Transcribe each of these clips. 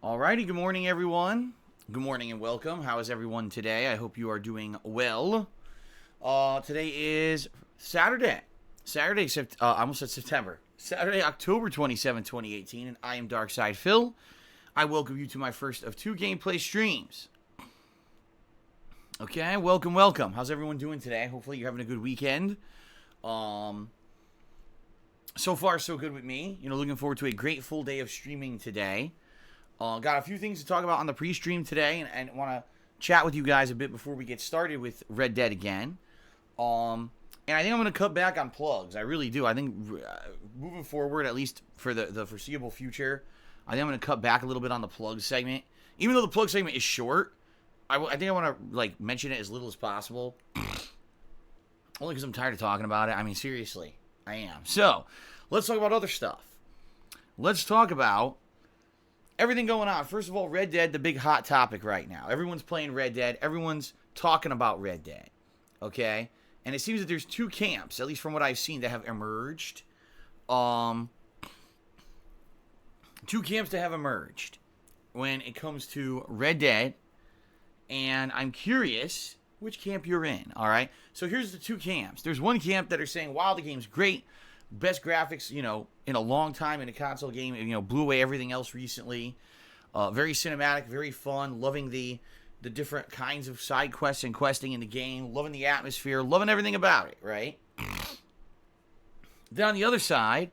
Alrighty, good morning everyone. Good morning and welcome. How is everyone today? I hope you are doing well. Today is Saturday. I almost said September. Saturday, October 27, 2018, and I am Darkside Phil. I welcome you to my first of two gameplay streams. Okay, welcome. How's everyone doing today? Hopefully you're having a good weekend. So far, so good with me. Looking forward to a great full day of streaming today. Got a few things to talk about on the pre-stream today, and want to chat with you guys a bit before we get started with Red Dead again. And I think I'm going to cut back on plugs. I really do. I think moving forward, at least for the foreseeable future, I think I'm going to cut back a little bit on the plug segment. Even though the plug segment is short, I think I want to mention it as little as possible. Only because I'm tired of talking about it. I mean, seriously, I am. So, let's talk about other stuff. Let's talk about everything going on. First of all, Red Dead, the big hot topic right now. Everyone's playing Red Dead. Everyone's talking about Red Dead. Okay? And it seems that there's two camps, at least from what I've seen, that have emerged. Two camps that have emerged when it comes to Red Dead. And I'm curious which camp you're in. Alright? So here's the two camps. There's one camp that are saying, wow, the game's great. Best graphics, in a long time in a console game. Blew away everything else recently. Very cinematic, very fun. Loving the different kinds of side quests and questing in the game. Loving the atmosphere. Loving everything about it, right? Then on the other side,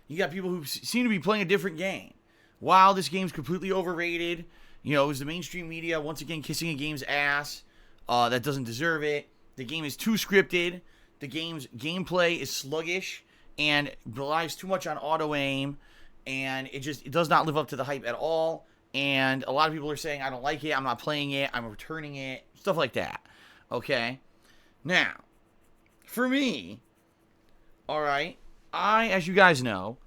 you got people who seem to be playing a different game. Wow, this game's completely overrated. It was the mainstream media once again kissing a game's ass. That doesn't deserve it. The game is too scripted. The game's gameplay is sluggish and relies too much on auto-aim, and it does not live up to the hype at all, and a lot of people are saying, I don't like it, I'm not playing it, I'm returning it, stuff like that, okay? Now, for me, alright, I, as you guys know,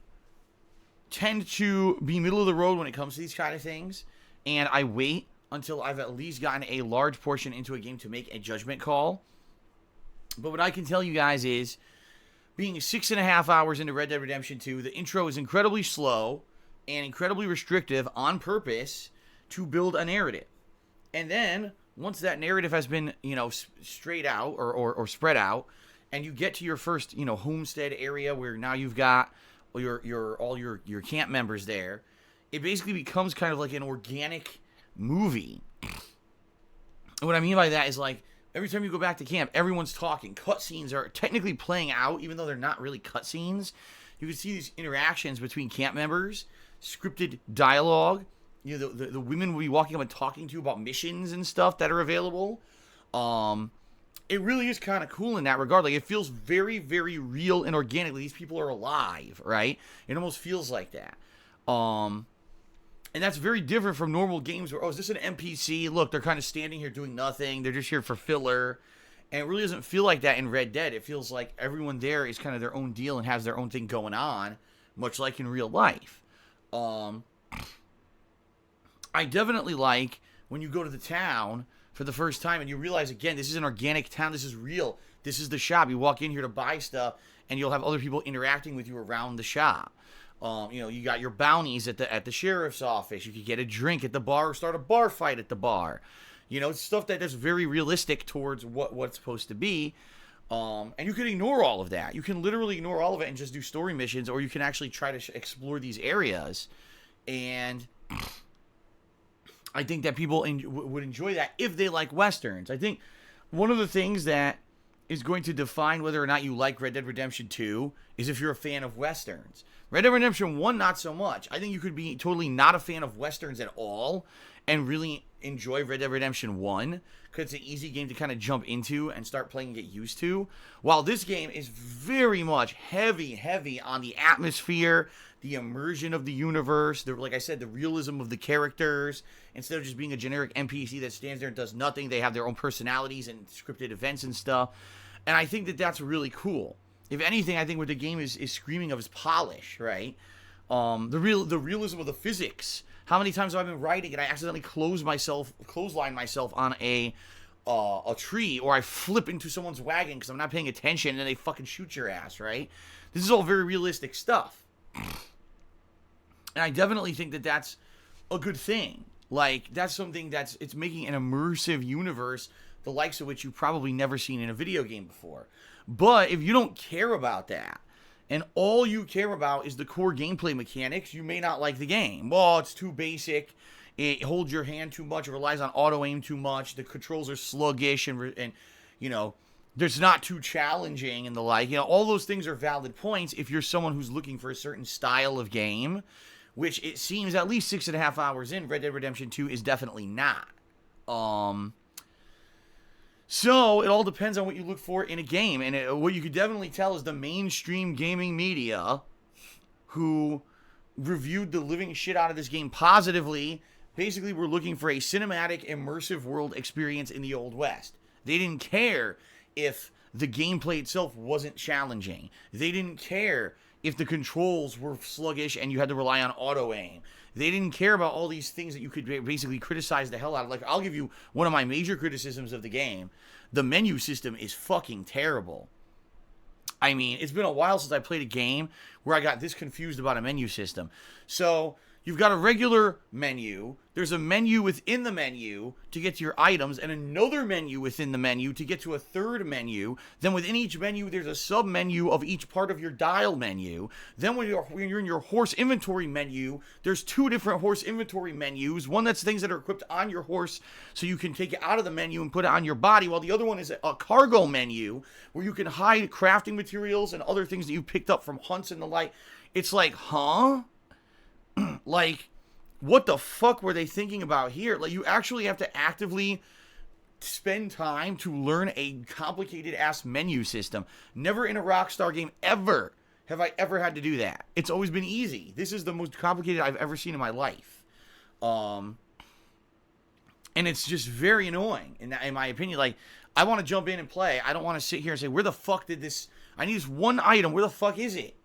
tend to be middle of the road when it comes to these kind of things, and I wait until I've at least gotten a large portion into a game to make a judgment call. But what I can tell you guys is, being 6.5 hours into Red Dead Redemption 2, the intro is incredibly slow and incredibly restrictive on purpose to build a narrative. And then, once that narrative has been, straight out or spread out, and you get to your first, homestead area where now you've got all your camp members there, it basically becomes kind of like an organic movie. And what I mean by that is every time you go back to camp, everyone's talking. Cutscenes are technically playing out, even though they're not really cutscenes. You can see these interactions between camp members, scripted dialogue. The women will be walking up and talking to you about missions and stuff that are available. It really is kind of cool in that regard. It feels very, very real and organic. These people are alive, right? It almost feels like that. And that's very different from normal games where, is this an NPC? Look, they're kind of standing here doing nothing. They're just here for filler. And it really doesn't feel like that in Red Dead. It feels like everyone there is kind of their own deal and has their own thing going on, much like in real life. I definitely like when you go to the town for the first time and you realize, again, this is an organic town. This is real. This is the shop. You walk in here to buy stuff, and you'll have other people interacting with you around the shop. You got your bounties at the sheriff's office. You could get a drink at the bar or start a bar fight at the bar. It's stuff that is very realistic towards what it's supposed to be. And you can ignore all of that. You can literally ignore all of it and just do story missions, or you can actually try to explore these areas. And I think that people would enjoy that if they like Westerns. I think one of the things that is going to define whether or not you like Red Dead Redemption 2 is if you're a fan of Westerns. Red Dead Redemption 1, not so much. I think you could be totally not a fan of Westerns at all and really enjoy Red Dead Redemption 1 because it's an easy game to kind of jump into and start playing and get used to. While this game is very much heavy on the atmosphere, the immersion of the universe, like I said, the realism of the characters. Instead of just being a generic NPC that stands there and does nothing, they have their own personalities and scripted events and stuff. And I think that that's really cool. If anything, I think what the game is screaming of is polish, right? The realism of the physics. How many times have I been writing and I accidentally clothesline myself on a tree, or I flip into someone's wagon because I'm not paying attention and then they fucking shoot your ass, right? This is all very realistic stuff. And I definitely think that that's a good thing. Like, that's something it's making an immersive universe, the likes of which you've probably never seen in a video game before. But if you don't care about that, and all you care about is the core gameplay mechanics, you may not like the game. Well, it's too basic. It holds your hand too much. It relies on auto-aim too much. The controls are sluggish and you know, there's not too challenging and the like. You know, all those things are valid points if you're someone who's looking for a certain style of game, which it seems at least 6.5 hours in, Red Dead Redemption 2 is definitely not. So it all depends on what you look for in a game. And what you could definitely tell is the mainstream gaming media, who reviewed the living shit out of this game positively, basically were looking for a cinematic, immersive world experience in the Old West. They didn't care if the gameplay itself wasn't challenging. They didn't care if the controls were sluggish and you had to rely on auto-aim. They didn't care about all these things that you could basically criticize the hell out of. Like, I'll give you one of my major criticisms of the game. The menu system is fucking terrible. I mean, it's been a while since I played a game where I got this confused about a menu system. So, you've got a regular menu. There's a menu within the menu to get to your items, and another menu within the menu to get to a third menu. Then within each menu, there's a sub-menu of each part of your dial menu. Then when you're in your horse inventory menu, there's 2 different horse inventory menus. One that's things that are equipped on your horse so you can take it out of the menu and put it on your body, while the other one is a cargo menu where you can hide crafting materials and other things that you picked up from hunts and the like. It's like, huh? Like, what the fuck were they thinking about here? Like, you actually have to actively spend time to learn a complicated-ass menu system. Never in a Rockstar game ever have I ever had to do that. It's always been easy. This is the most complicated I've ever seen in my life. And it's just very annoying, in my opinion. Like, I want to jump in and play. I don't want to sit here and say, where the fuck did this... I need this one item. Where the fuck is it?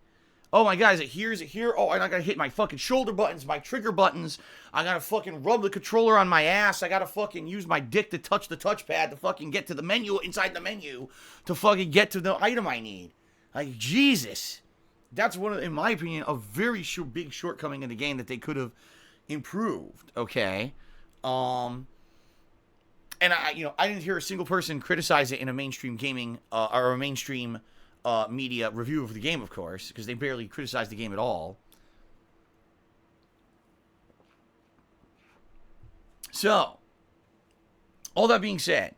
Oh my god, is it here? Is it here? Oh, I gotta hit my fucking shoulder buttons, my trigger buttons. I gotta fucking rub the controller on my ass. I gotta fucking use my dick to touch the touchpad to fucking get to the menu inside the menu to fucking get to the item I need. Like, Jesus. That's one of, in my opinion, a very big shortcoming in the game that they could have improved, okay? And I didn't hear a single person criticize it in a mainstream gaming, or a mainstream media review of the game, of course, because they barely criticized the game at all. So, all that being said,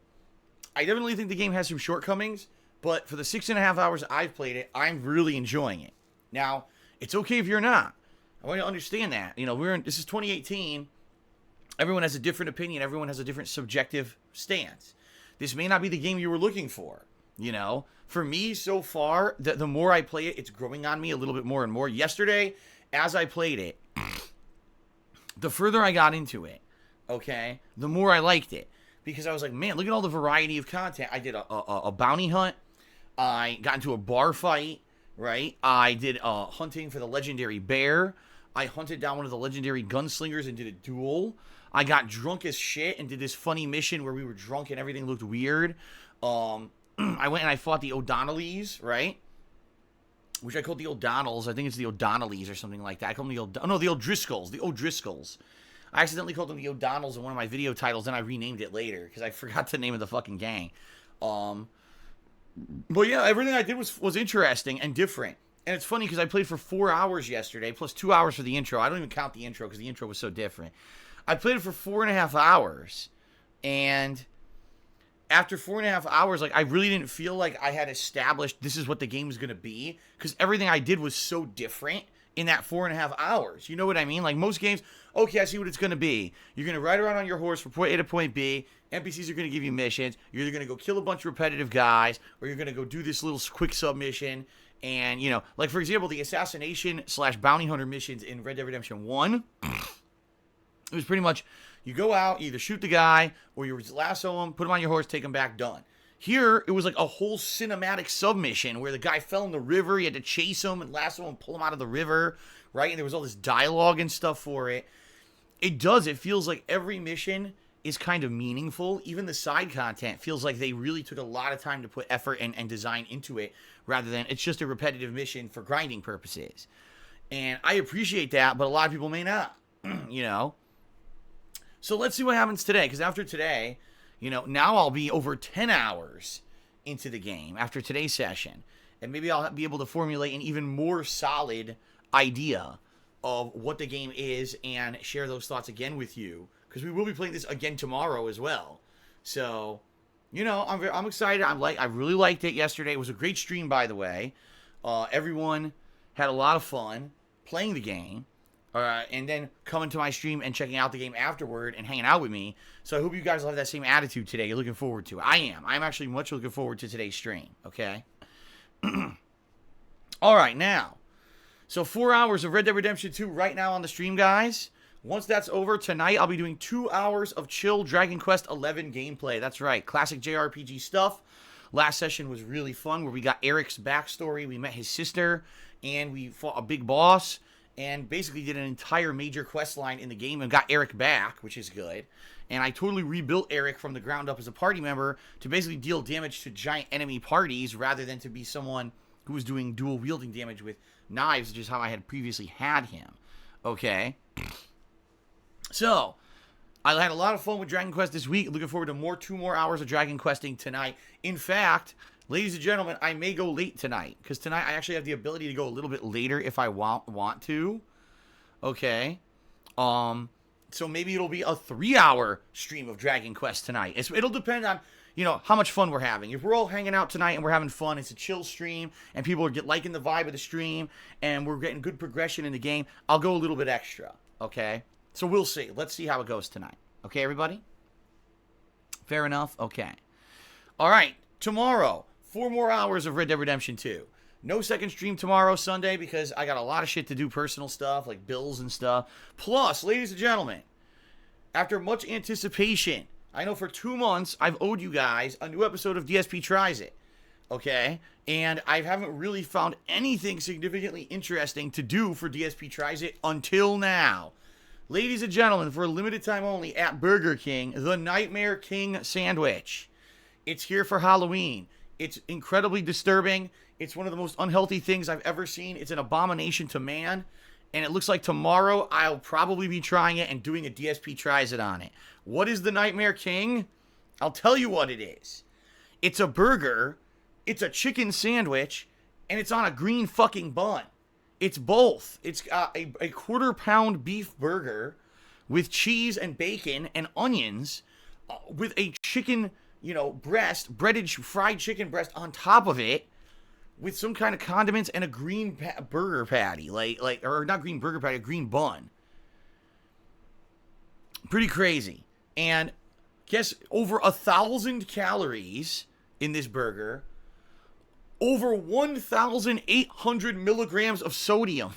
I definitely think the game has some shortcomings, but for the 6.5 hours I've played it, I'm really enjoying it. Now, it's okay if you're not. I want you to understand that. You know, this is 2018. Everyone has a different opinion. Everyone has a different subjective stance. This may not be the game you were looking for. You know, for me so far, the more I play it, it's growing on me a little bit more and more. Yesterday, as I played it, the further I got into it, okay, the more I liked it. Because I was like, man, look at all the variety of content. I did a bounty hunt. I got into a bar fight, right? I did hunting for the legendary bear. I hunted down one of the legendary gunslingers and did a duel. I got drunk as shit and did this funny mission where we were drunk and everything looked weird. I went and I fought the O'Donnellys, right? Which I called the O'Donnells. I think it's the O'Donnellys or something like that. I called them the O'Driscolls. The O'Driscolls. I accidentally called them the O'Donnells in one of my video titles, and I renamed it later because I forgot the name of the fucking gang. But yeah, everything I did was interesting and different. And it's funny because I played for 4 hours yesterday, plus 2 hours for the intro. I don't even count the intro because the intro was so different. I played it for 4.5 hours, and after 4.5 hours, like, I really didn't feel like I had established this is what the game was going to be, because everything I did was so different in that 4.5 hours. You know what I mean? Like, most games, okay, I see what it's going to be. You're going to ride around on your horse from point A to point B. NPCs are going to give you missions. You're either going to go kill a bunch of repetitive guys, or you're going to go do this little quick submission. And, you know, like, for example, the assassination/bounty hunter missions in Red Dead Redemption 1, it was pretty much, you go out, you either shoot the guy, or you lasso him, put him on your horse, take him back, done. Here, it was like a whole cinematic submission where the guy fell in the river, you had to chase him and lasso him, pull him out of the river, right? And there was all this dialogue and stuff for it. It feels like every mission is kind of meaningful. Even the side content feels like they really took a lot of time to put effort and design into it, rather than it's just a repetitive mission for grinding purposes. And I appreciate that, but a lot of people may not, you know? So let's see what happens today, because after today, now I'll be over 10 hours into the game after today's session. And maybe I'll be able to formulate an even more solid idea of what the game is and share those thoughts again with you, because we will be playing this again tomorrow as well. So, I'm excited. I really liked it yesterday. It was a great stream, by the way. Everyone had a lot of fun playing the game. And then coming to my stream and checking out the game afterward and hanging out with me. So I hope you guys will have that same attitude today. You're looking forward to it. I am. I'm actually much looking forward to today's stream. Okay? All right, now. So 4 hours of Red Dead Redemption 2 right now on the stream, guys. Once that's over, tonight I'll be doing 2 hours of chill Dragon Quest XI gameplay. That's right. Classic JRPG stuff. Last session was really fun, where we got Eric's backstory. We met his sister, and we fought a big boss. And basically did an entire major quest line in the game and got Eric back, which is good. And I totally rebuilt Eric from the ground up as a party member to basically deal damage to giant enemy parties rather than to be someone who was doing dual wielding damage with knives, which is how I had previously had him. Okay? So, I had a lot of fun with Dragon Quest this week. Looking forward to 2 more hours of Dragon Questing tonight. In fact, ladies and gentlemen, I may go late tonight, because tonight I actually have the ability to go a little bit later if I want to. Okay. So maybe it'll be a 3-hour stream of Dragon Quest tonight. It'll depend on, how much fun we're having. If we're all hanging out tonight and we're having fun, it's a chill stream, and people are liking the vibe of the stream, and we're getting good progression in the game, I'll go a little bit extra. Okay? So we'll see. Let's see how it goes tonight. Okay, everybody? Fair enough? Okay. All right. Tomorrow, 4 more hours of Red Dead Redemption 2. No second stream tomorrow, Sunday, because I got a lot of shit to do, personal stuff, like bills and stuff. Plus, ladies and gentlemen, after much anticipation, I know for 2 months, I've owed you guys a new episode of DSP Tries It. Okay? And I haven't really found anything significantly interesting to do for DSP Tries It until now. Ladies and gentlemen, for a limited time only, at Burger King, the Nightmare King sandwich. It's here for Halloween. It's incredibly disturbing. It's one of the most unhealthy things I've ever seen. It's an abomination to man. And it looks like tomorrow I'll probably be trying it and doing a DSP Tries It on it. What is the Nightmare King? I'll tell you what it is. It's a burger, it's a chicken sandwich, and it's on a green fucking bun. It's both. It's a 1/4 pound beef burger with cheese and bacon and onions with a chicken, breast, breaded fried chicken breast on top of it, with some kind of condiments and a green burger patty, or not green burger patty, a green bun. Pretty crazy. And guess over 1,000 calories in this burger, over 1,800 milligrams of sodium.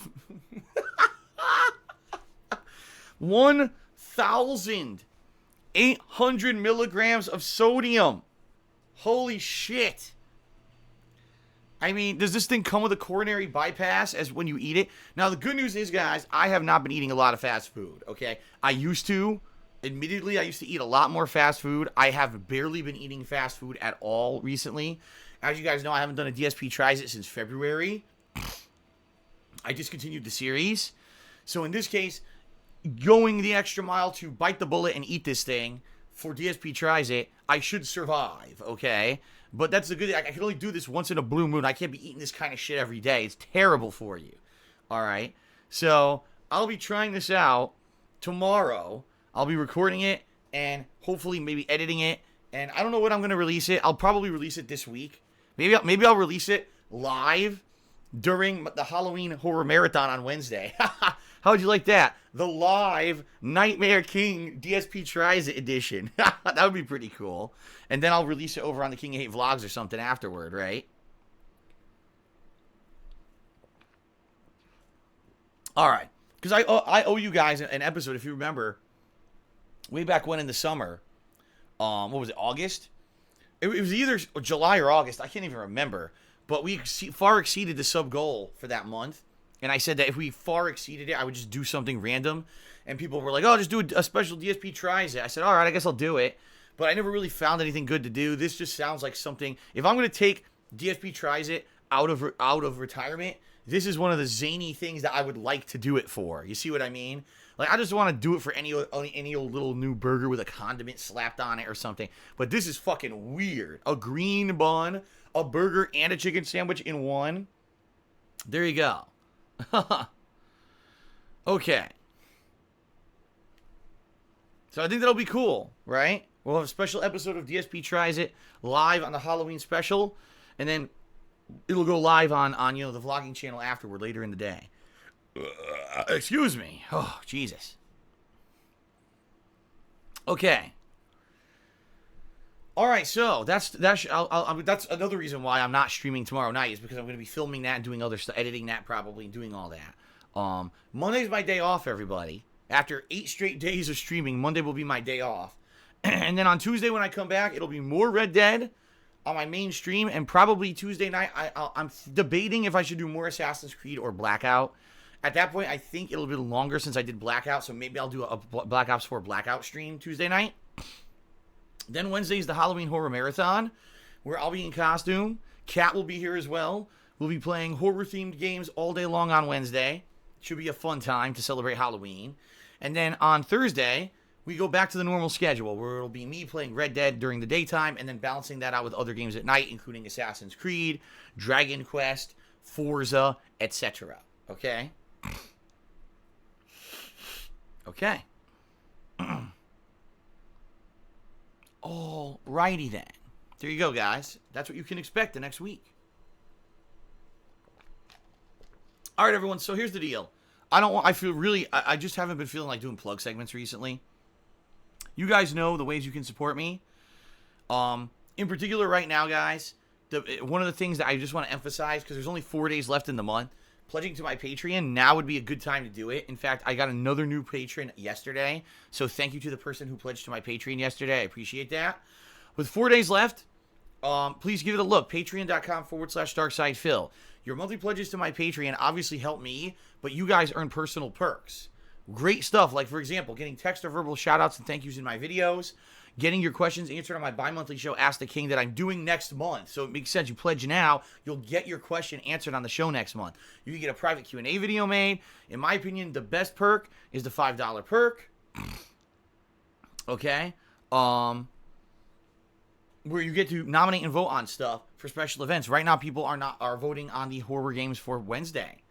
1,800 milligrams of sodium. Holy shit. I mean, does this thing come with a coronary bypass as when you eat it? Now, the good news is, guys, I have not been eating a lot of fast food, okay? I used to. Admittedly, I used to eat a lot more fast food. I have barely been eating fast food at all recently. As you guys know, I haven't done a DSP Tries It since February. I discontinued the series. So in this case, going the extra mile to bite the bullet and eat this thing for DSP Tries It, I should survive, okay? But that's the good thing. I can only do this once in a blue moon. I can't be eating this kind of shit every day. It's terrible for you. All right? So I'll be trying this out tomorrow. I'll be recording it and hopefully maybe editing it. And I don't know when I'm going to release it. I'll probably release it this week. Maybe I'll release it live during the Halloween Horror Marathon on Wednesday. How would you like that? The live Nightmare King DSP Tries It edition. That would be pretty cool. And then I'll release it over on the King of Hate vlogs or something afterward, right? All right. Because I owe you guys an episode, if you remember, way back when in the summer. What was it, August? It was either July or August. I can't even remember. But we far exceeded the sub goal for that month. And I said that if we far exceeded it, I would just do something random. And people were like, oh, just do a special DSP Tries It. I said, all right, I guess I'll do it. But I never really found anything good to do. This just sounds like something. If I'm going to take DSP Tries It out of retirement, this is one of the zany things that I would like to do it for. You see what I mean? Like, I just want to do it for any old little new burger with a condiment slapped on it or something. But this is fucking weird. A green bun, a burger, and a chicken sandwich in one. There you go. Okay. So I think that'll be cool, right? We'll have a special episode of DSP Tries It live on the Halloween special. And then it'll go live on the vlogging channel afterward later in the day. Excuse me. Oh, Jesus. Okay. All right, so that's another reason why I'm not streaming tomorrow night is because I'm going to be filming that and doing other stuff, editing that probably, and doing all that. Monday's my day off, everybody. After 8 straight days of streaming, Monday will be my day off. And then on Tuesday when I come back, it'll be more Red Dead on my main stream, and probably Tuesday night, I'm debating if I should do more Assassin's Creed or Blackout. At that point, I think it'll be longer since I did Blackout, so maybe I'll do a Black Ops 4 Blackout stream Tuesday night. Then Wednesday's the Halloween Horror Marathon, where I'll be in costume. Kat will be here as well. We'll be playing horror-themed games all day long on Wednesday. Should be a fun time to celebrate Halloween. And then on Thursday, we go back to the normal schedule, where it'll be me playing Red Dead during the daytime and then balancing that out with other games at night, including Assassin's Creed, Dragon Quest, Forza, etc. Okay? Okay. Alrighty then. There you go, guys. That's what you can expect the next week. Alright, everyone. So here's the deal. I just haven't been feeling like doing plug segments recently. You guys know the ways you can support me. In particular right now, guys, one of the things that I just want to emphasize, because there's only 4 days left in the month, pledging to my Patreon, now would be a good time to do it. In fact, I got another new patron yesterday, so thank you to the person who pledged to my Patreon yesterday. I appreciate that. With 4 days left, please give it a look. Patreon.com/DarksidePhil. Your monthly pledges to my Patreon obviously help me, but you guys earn personal perks. Great stuff, like, for example, getting text or verbal shoutouts and thank yous in my videos, getting your questions answered on my bi-monthly show, Ask the King, that I'm doing next month. So it makes sense. You pledge now, you'll get your question answered on the show next month. You can get a private Q&A video made. In my opinion, the best perk is the $5 perk. Okay? Where you get to nominate and vote on stuff for special events. Right now, people are voting on the horror games for Wednesday.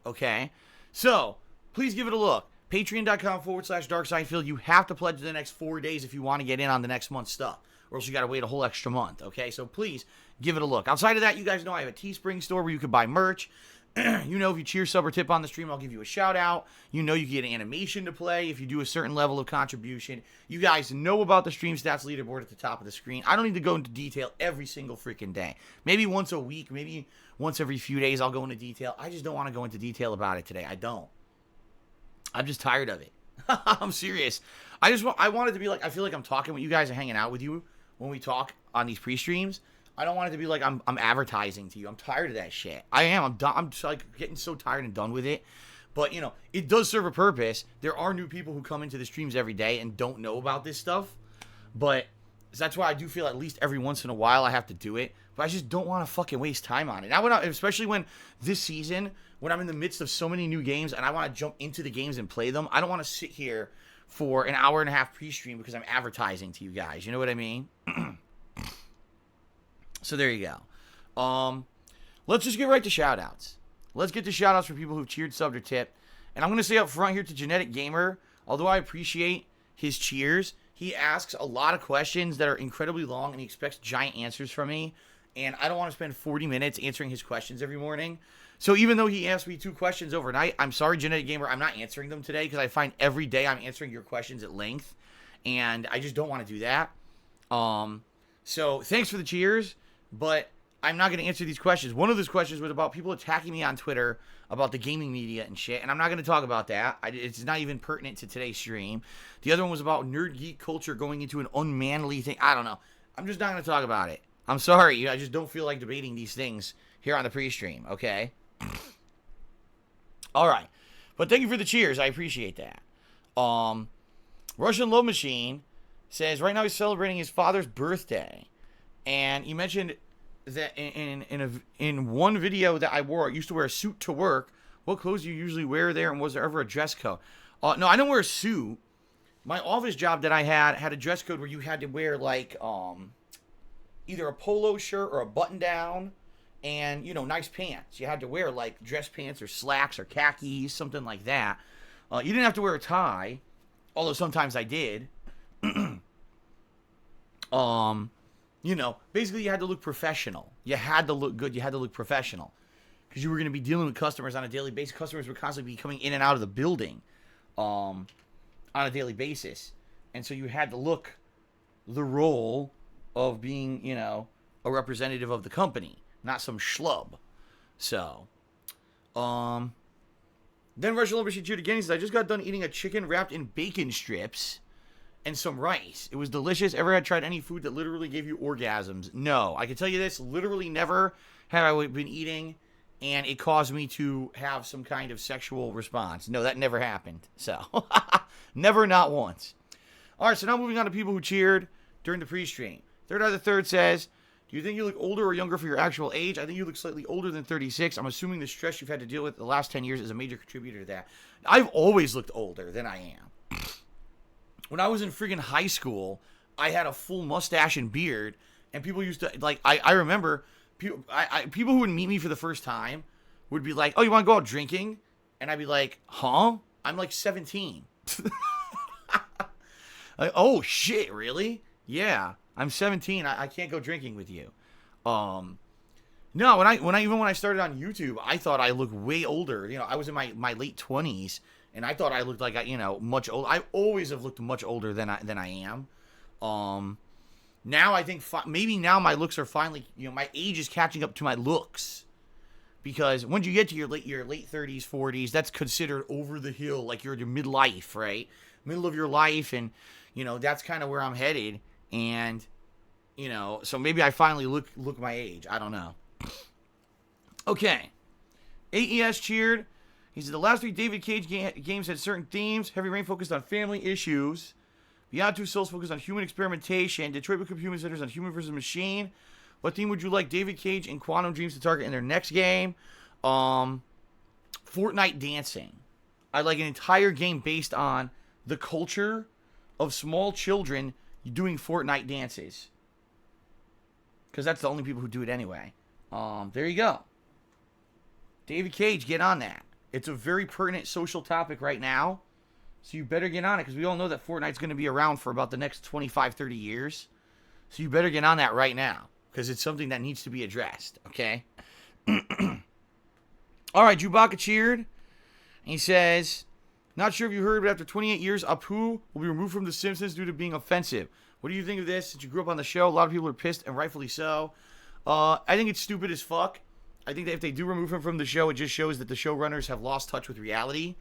Okay? So, please give it a look. Patreon.com/DarksidePhil. You have to pledge the next 4 days if you want to get in on the next month's stuff, or else you got to wait a whole extra month. Okay, so please give it a look. Outside of that, you guys know I have a Teespring store where you can buy merch. You know, if you cheer, sub, or tip on the stream, I'll give you a shout out. You know, you get an animation to play if you do a certain level of contribution. You guys know about the stream stats leaderboard at the top of the screen. I don't need to go into detail every single freaking day. Maybe once a week, maybe once every few days I'll go into detail. I just don't want to go into detail about it today. I don't. I'm just tired of it. I'm serious. I want it to be like, I feel like I'm talking with you guys and hanging out with you when we talk on these pre-streams. I don't want it to be like I'm advertising to you. I'm tired of that shit. I am. I'm done. I'm just like getting so tired and done with it. But, you know, it does serve a purpose. There are new people who come into the streams every day and don't know about this stuff. But that's why I do feel at least every once in a while I have to do it. But I just don't want to fucking waste time on it. Now, especially when this season, when I'm in the midst of so many new games and I want to jump into the games and play them, I don't want to sit here for an hour and a half pre-stream because I'm advertising to you guys. You know what I mean? So there you go. Let's just get right to shout-outs. Let's get to shout-outs for people who've cheered, subbed, or tipped. And I'm going to say up front here to Genetic Gamer, although I appreciate his cheers, he asks a lot of questions that are incredibly long, and he expects giant answers from me. And I don't want to spend 40 minutes answering his questions every morning. So even though he asked me 2 questions overnight, I'm sorry, Genetic Gamer, I'm not answering them today because I find every day I'm answering your questions at length. And I just don't want to do that. So thanks for the cheers. But I'm not going to answer these questions. One of those questions was about people attacking me on Twitter about the gaming media and shit, and I'm not going to talk about that. It's not even pertinent to today's stream. The other one was about nerd geek culture going into an unmanly thing. I don't know. I'm just not going to talk about it. I'm sorry. I just don't feel like debating these things here on the pre-stream, okay? All right. But thank you for the cheers. I appreciate that. Russian Love Machine says right now he's celebrating his father's birthday. And you mentioned that in one video that I used to wear a suit to work. What clothes do you usually wear there, and was there ever a dress code? No, I don't wear a suit. My office job that I had a dress code where you had to wear like either a polo shirt or a button down and, you know, nice pants. You had to wear like dress pants or slacks or khakis, something like that. You didn't have to wear a tie, although sometimes I did. You know, basically you had to look professional. You had to look good. You had to look professional because you were going to be dealing with customers on a daily basis. Customers were constantly coming in and out of the building on a daily basis. And so you had to look the role of being, you know, a representative of the company, not some schlub. So, then Russian Liberty cheered again. He says, I just got done eating a chicken wrapped in bacon strips and some rice. It was delicious. Ever had tried any food that literally gave you orgasms? No. I can tell you this, literally never have I been eating and it caused me to have some kind of sexual response. No, that never happened. So, never, not once. All right, so now moving on to people who cheered during the pre-stream. Third Eye the Third says, do you think you look older or younger for your actual age? I think you look slightly older than 36. I'm assuming the stress you've had to deal with the last 10 years is a major contributor to that. I've always looked older than I am. When I was in friggin' high school, I had a full mustache and beard, and people used to, like, I remember people who would meet me for the first time would be like, oh, you want to go out drinking? And I'd be like, huh? I'm like 17. Like, oh, shit, really? Yeah, I'm 17. I can't go drinking with you. No, when I started on YouTube, I thought I looked way older. You know, I was in my late 20s, and I thought I looked like, you know, much older. I always have looked much older than I am. Now I think maybe now my looks are finally, you know, my age is catching up to my looks. Because once you get to your late 30s, 40s, that's considered over the hill, like you're in your midlife, right? Middle of your life, and, you know, that's kind of where I'm headed. And, you know, so maybe I finally look my age. I don't know. Okay. AES cheered. He said, the last 3 David Cage games had certain themes. Heavy Rain focused on family issues. Beyond Two Souls focused on human experimentation. Detroit Become Human centers on human versus machine. What theme would you like David Cage and Quantum Dreams to target in their next game? Fortnite dancing. I'd like an entire game based on the culture of small children doing Fortnite dances. Because that's the only people who do it anyway. There you go. David Cage, get on that. It's a very pertinent social topic right now. So you better get on it, because we all know that Fortnite's going to be around for about the next 25, 30 years. So you better get on that right now, because it's something that needs to be addressed, okay? All right, Chewbacca cheered. He says, not sure if you heard, but after 28 years, Apu will be removed from The Simpsons due to being offensive. What do you think of this? Since you grew up on the show, a lot of people are pissed, and rightfully so. I think it's stupid as fuck. I think that if they do remove him from the show, it just shows that the showrunners have lost touch with reality.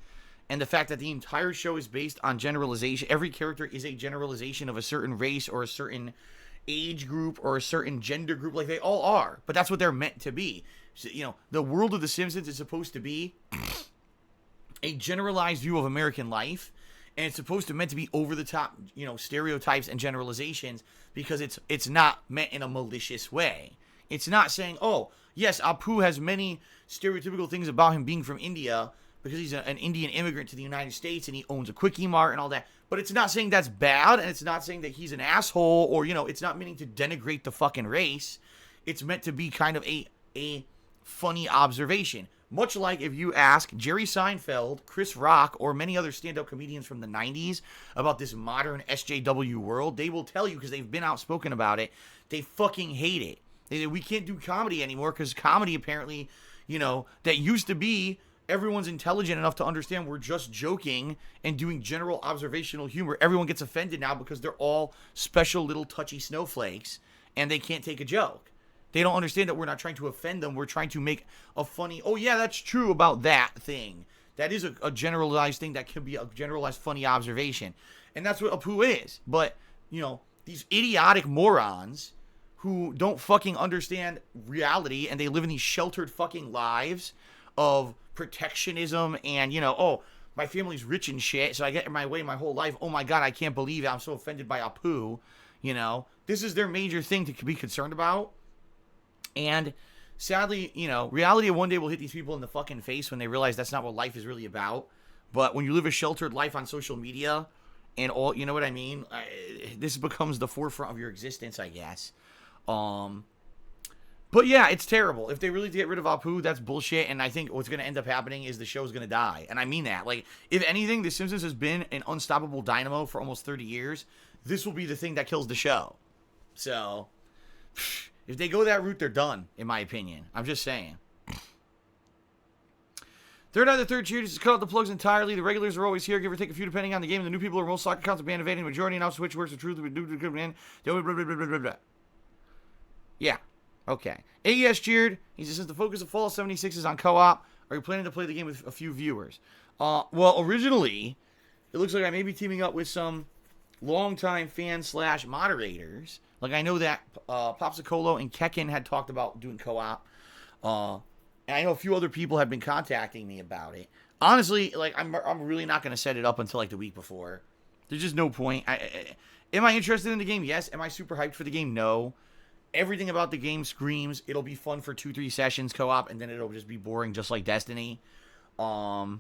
And the fact that the entire show is based on generalization. Every character is a generalization of a certain race or a certain age group or a certain gender group. Like, they all are. But that's what they're meant to be. So, you know, the world of The Simpsons is supposed to be a generalized view of American life. And it's supposed to meant to be over the top, you know, stereotypes and generalizations, because it's not meant in a malicious way. It's not saying, oh, yes, Apu has many stereotypical things about him being from India because he's an Indian immigrant to the United States and he owns a Quickie Mart and all that. But it's not saying that's bad, and it's not saying that he's an asshole, or, you know, it's not meaning to denigrate the fucking race. It's meant to be kind of a funny observation. Much like if you ask Jerry Seinfeld, Chris Rock, or many other stand-up comedians from the 90s about this modern SJW world, they will tell you, because they've been outspoken about it, they fucking hate it. They say, we can't do comedy anymore because comedy, apparently, you know, that used to be everyone's intelligent enough to understand we're just joking and doing general observational humor. Everyone gets offended now because they're all special little touchy snowflakes and they can't take a joke. They don't understand that we're not trying to offend them. We're trying to make a funny, oh yeah, that's true about that thing. That is a generalized thing that could be a generalized funny observation. And that's what Apu is. But, you know, these idiotic morons who don't fucking understand reality, and they live in these sheltered fucking lives of protectionism and, you know, oh, my family's rich and shit, so I get in my way my whole life. Oh my God, I can't believe it. I'm so offended by Apu. You know, this is their major thing to be concerned about. And sadly, you know, reality one day will hit these people in the fucking face when they realize that's not what life is really about. But when you live a sheltered life on social media and all, you know what I mean? This becomes the forefront of your existence, I guess. But yeah, it's terrible. If they really get rid of Apu, that's bullshit. And I think what's going to end up happening is the show's going to die. And I mean that. Like, if anything, The Simpsons has been an unstoppable dynamo for almost 30 years. This will be the thing that kills the show. So, if they go that route, they're done, in my opinion. I'm just saying. Third out of the third cheer, just cut out the plugs entirely. The regulars are always here, give or take a few depending on the game. The new people are most stock accounts are band evading. The majority now Switch works the truth. Yeah. Okay. AES cheered. He says, since the focus of Fallout 76 is on co-op, are you planning to play the game with a few viewers? Well, originally, it looks like I may be teaming up with some longtime fans / moderators. Like, I know that Popsicolo and Kekken had talked about doing co-op. And I know a few other people have been contacting me about it. Honestly, like, I'm really not going to set it up until, like, the week before. There's just no point. Am I interested in the game? Yes. Am I super hyped for the game? No. Everything about the game screams it'll be fun for 2-3 sessions co-op, and then it'll just be boring just like Destiny. So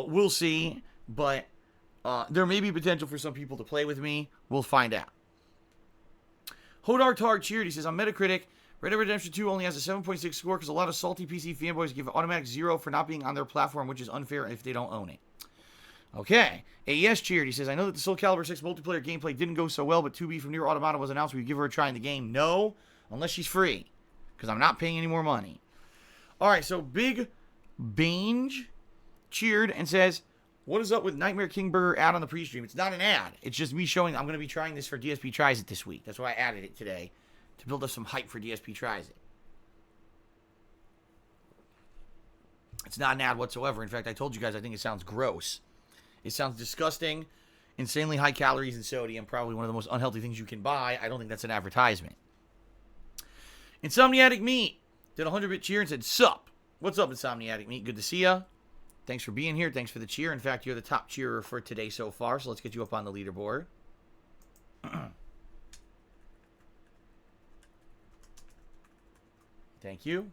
we'll see, but there may be potential for some people to play with me. We'll find out. Hodar Targ cheered. He says, on Metacritic, Red Dead Redemption 2 only has a 7.6 score because a lot of salty PC fanboys give automatic 0 for not being on their platform, which is unfair if they don't own it. Okay. AES cheered. He says, I know that the Soul Calibur 6 multiplayer gameplay didn't go so well, but 2B from Nier Automata was announced. Will you give her a try in the game? No, unless she's free, because I'm not paying any more money. All right, so Big Bange cheered and says, what is up with Nightmare King Burger ad on the pre-stream? It's not an ad. It's just me showing I'm going to be trying this for DSP Tries It this week. That's why I added it today, to build up some hype for DSP Tries It. It's not an ad whatsoever. In fact, I told you guys I think it sounds gross. It sounds disgusting, insanely high calories and sodium, probably one of the most unhealthy things you can buy. I don't think that's an advertisement. Insomniatic Meat did a 100-bit cheer and said, sup? What's up, Insomniatic Meat? Good to see ya. Thanks for being here. Thanks for the cheer. In fact, you're the top cheerer for today so far, so let's get you up on the leaderboard. Thank you.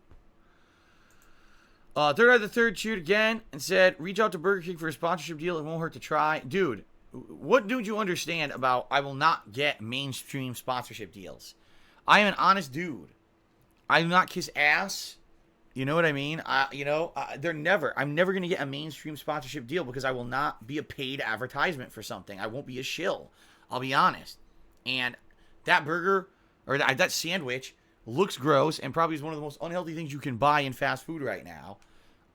Third out of the third cheered again and said, reach out to Burger King for a sponsorship deal. It won't hurt to try. Dude, what don't you understand about I will not get mainstream sponsorship deals? I am an honest dude. I do not kiss ass. You know what I mean? I'm never going to get a mainstream sponsorship deal because I will not be a paid advertisement for something. I won't be a shill. I'll be honest. And that burger or that sandwich looks gross and probably is one of the most unhealthy things you can buy in fast food right now.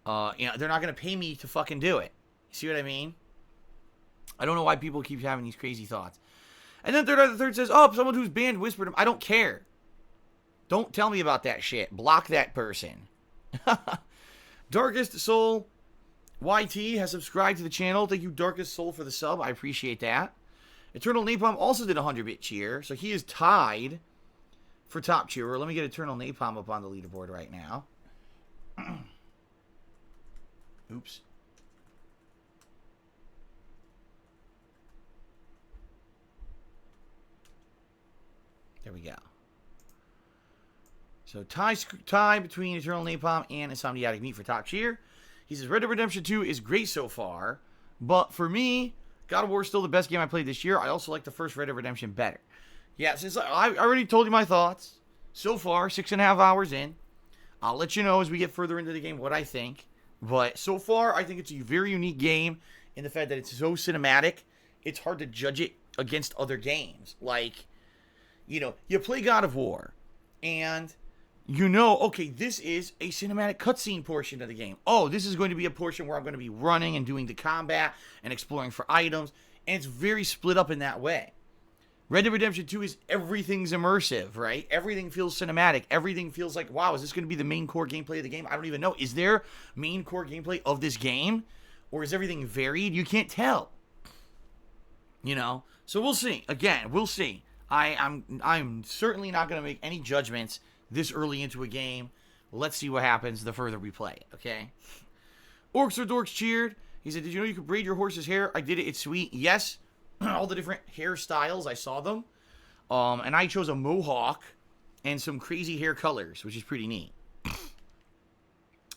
They're not going to pay me to fucking do it. You see what I mean? I don't know why people keep having these crazy thoughts. And then third out of the third says, oh, someone who's banned whispered him. I don't care. Don't tell me about that shit. Block that person. Darkest Soul YT has subscribed to the channel. Thank you, Darkest Soul, for the sub. I appreciate that. Eternal Napalm also did a 100-bit cheer, so he is tied for top cheerer. Let me get Eternal Napalm up on the leaderboard right now. Oops. There we go. So tie between Eternal Napalm and Insomniatic Meat for top cheer. He says, Red Dead Redemption 2 is great so far, but for me, God of War is still the best game I played this year. I also like the first Red Dead Redemption better. Yeah, since I already told you my thoughts. So far, 6.5 hours in. I'll let you know as we get further into the game what I think. But so far, I think it's a very unique game in the fact that it's so cinematic, it's hard to judge it against other games. Like, you play God of War, and okay, this is a cinematic cutscene portion of the game. Oh, this is going to be a portion where I'm going to be running and doing the combat and exploring for items, and it's very split up in that way. Red Dead Redemption 2 is everything's immersive, right? Everything feels cinematic. Everything feels like, wow, is this going to be the main core gameplay of the game? I don't even know. Is there main core gameplay of this game? Or is everything varied? You can't tell. So we'll see. Again, we'll see. I'm certainly not going to make any judgments this early into a game. Let's see what happens the further we play, okay? Orcs or Dorks cheered. He said, did you know you could braid your horse's hair? I did it. It's sweet. Yes. All the different hairstyles, I saw them. And I chose a mohawk and some crazy hair colors, which is pretty neat.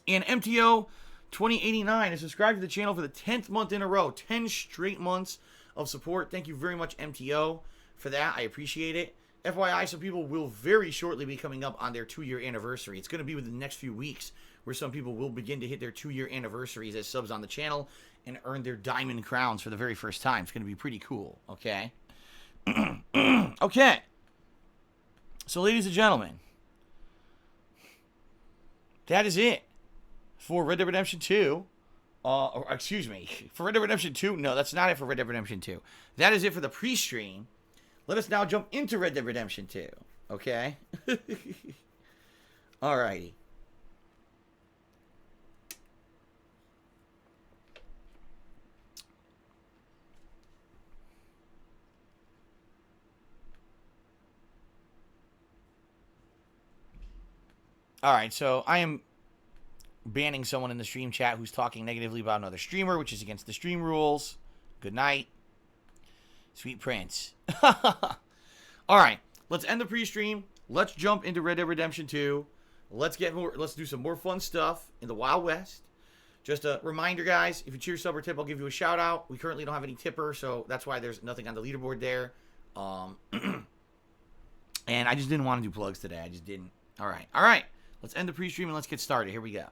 And MTO 2089 is subscribed to the channel for the 10th month in a row. 10 straight months of support. Thank you very much, MTO, for that. I appreciate it. FYI, some people will very shortly be coming up on their 2-year anniversary. It's going to be within the next few weeks where some people will begin to hit their 2-year anniversaries as subs on the channel and earn their diamond crowns for the very first time. It's going to be pretty cool, okay? Okay. So, ladies and gentlemen, that is it for Red Dead Redemption 2. Or, excuse me, for Red Dead Redemption 2? No, that's not it for Red Dead Redemption 2. That is it for the pre-stream. Let us now jump into Red Dead Redemption 2, okay? Alrighty. Alright, so I am banning someone in the stream chat who's talking negatively about another streamer, which is against the stream rules. Good night. Sweet Prince. Alright, let's end the pre-stream. Let's jump into Red Dead Redemption 2. Let's do some more fun stuff in the Wild West. Just a reminder, guys, if you cheer, sub, or tip, I'll give you a shout out. We currently don't have any tipper, so that's why there's nothing on the leaderboard there. And I just didn't want to do plugs today. I just didn't. Alright. Let's end the pre-stream and let's get started. Here we go.